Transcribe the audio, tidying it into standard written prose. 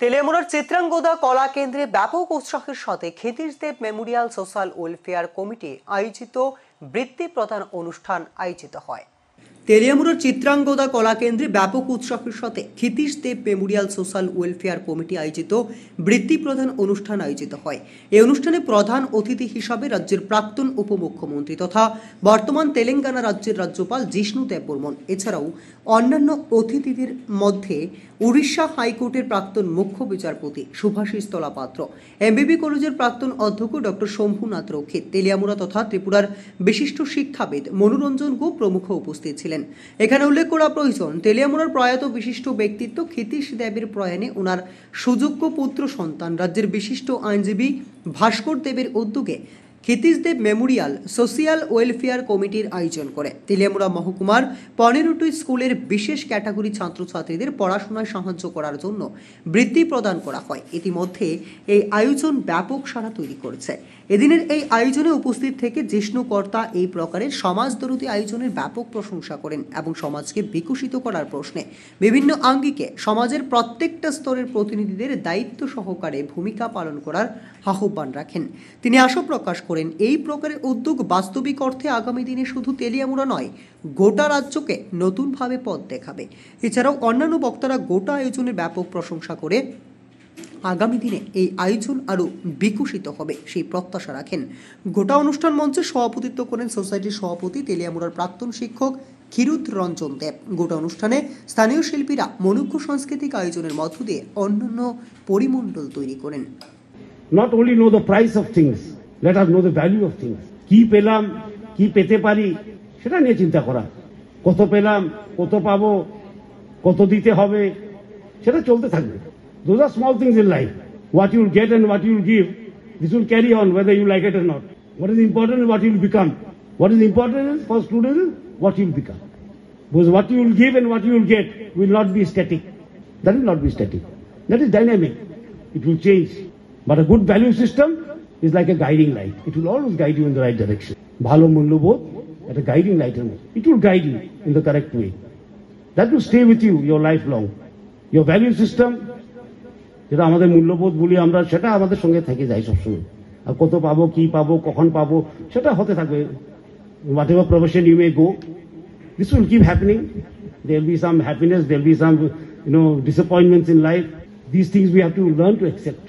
তেলিয়ামুড়ার চিত্রাঙ্গদা কলা কেন্দ্রে ব্যাপক উৎসাহের সাথে ক্ষিতীশ দেব মেমোরিয়াল সোশ্যাল ওয়েলফেয়ার কমিটি আয়োজিত বৃত্তি প্রদান অনুষ্ঠান আয়োজিত হয়। তেলিয়ামুড়ার চিত্রাঙ্গদা কলা কেন্দ্রে ব্যাপক উৎসাহের সাথে ক্ষিতীশ দেব মেমোরিয়াল সোশ্যাল ওয়েলফেয়ার কমিটি আয়োজিত বৃত্তি প্রদান অনুষ্ঠান আয়োজিত হয়। এই অনুষ্ঠানে প্রধান অতিথি হিসাবে রাজ্যের প্রাক্তন উপমুখ্যমন্ত্রী তথা বর্তমান তেলেঙ্গানা রাজ্যের রাজ্যপাল জিষ্ণু দেববর্মন এছাড়াও অন্যান্য অতিথিদের মধ্যে উড়িষ্যা হাইকোর্টের প্রাক্তন মুখ্য বিচারপতি শুভাশিস তলা পাত্র, এমবিবি কলেজের প্রাক্তন অধ্যক্ষ ডক্টর শম্ভুনাথ রক্ষিত, তেলিয়ামুড়া তথা ত্রিপুরার বিশিষ্ট শিক্ষাবিদ মনোরঞ্জন গো প্রমুখ উপস্থিত ছিলেন। এখানে উল্লেখ করা প্রয়োজন, তেলিয়ামুড়ার প্রয়াত বিশিষ্ট ব্যক্তিত্ব ক্ষিতীশ দেবের প্রয়াণে ওনার সুযোগ্য পুত্র সন্তান রাজ্যের বিশিষ্ট আইনজীবী ভাস্কর দেবের উদ্যোগে ক্ষিতীশ দেব মেমোরিয়াল সোশ্যাল ওয়েলফেয়ার কমিটির আয়োজন করে তেলিয়ামুড়া মহকুমার 15টি স্কুলের বিশেষ ক্যাটাগরি ছাত্রছাত্রীদের পড়াশোনায় সাহায্য করার জন্য বৃত্তি প্রদান করা হয়। ইতিমধ্যে এই আয়োজন ব্যাপক সাড়া তৈরি করেছে। এদিনের এই আয়োজনে উপস্থিত থেকে জিষ্ণু কর্তা এই প্রকারের সমাজদরদী আয়োজনের ব্যাপক প্রশংসা করেন এবং সমাজকে বিকশিত করার প্রশ্নে বিভিন্ন আঙ্গিকে সমাজের প্রত্যেকটা স্তরের প্রতিনিধিদের দায়িত্ব সহকারে ভূমিকা পালন করার আহ্বান রাখেন। তিনি আশা প্রকাশ করেন এই প্রকারের উদ্যোগ বাস্তবিক অর্থে আগামী দিনে শুধু তেলিয়ামুড়া নয় গোটা রাজ্যকে নতুনভাবে পথ দেখাবে। এছাড়াও অন্যান্য বক্তারা গোটা আয়োজনের ব্যাপক প্রশংসা করে আগামী দিনে এই আয়োজন আরও বিকশিত হবে সেই প্রত্যাশা রাখেন। গোটা অনুষ্ঠান মঞ্চে সভাপতিত্ব করেন সোসাইটির সভাপতি তেলিয়ামুড়ার প্রাক্তন শিক্ষক ক্ষীরোদ রঞ্জন দেব। গোটা অনুষ্ঠানে স্থানীয় শিল্পীরা মনোজ্ঞ সাংস্কৃতিক আয়োজনের মধ্য দিয়ে অন্যান্য পরিমণ্ডল তৈরি করেন। Not only know the price of things, let us know the value of things. কি পেলাম, কি পেতে পারি সেটা নিয়ে চিন্তা করা। কত পেলাম, কত পাবো, কত দিতে হবে সেটা চলতে থাকবে। Those are small things in life. What you will get and what you will give, this will carry on whether you like it or not. What is important is what you will become. What is important is for students is what you will become. Because what you will give and what you will get will not be static. That will not be static. That is dynamic. It will change. But a good value system is like a guiding light. It will always guide you in the right direction. Bhalo mullobodh at a guiding light. It will guide you in the correct way. That will stay with you your life long. Your value system, যেটা আমাদের মূল্যবোধ বলি আমরা, সেটা আমাদের সঙ্গে থেকে যায় সবসময়। আর কত পাবো, কি পাবো, কখন পাবো সেটা হতে থাকবে। Whatever profession you may go, this will keep happening. There will be some happiness, there will be some disappointments in life. These things we have to learn to accept.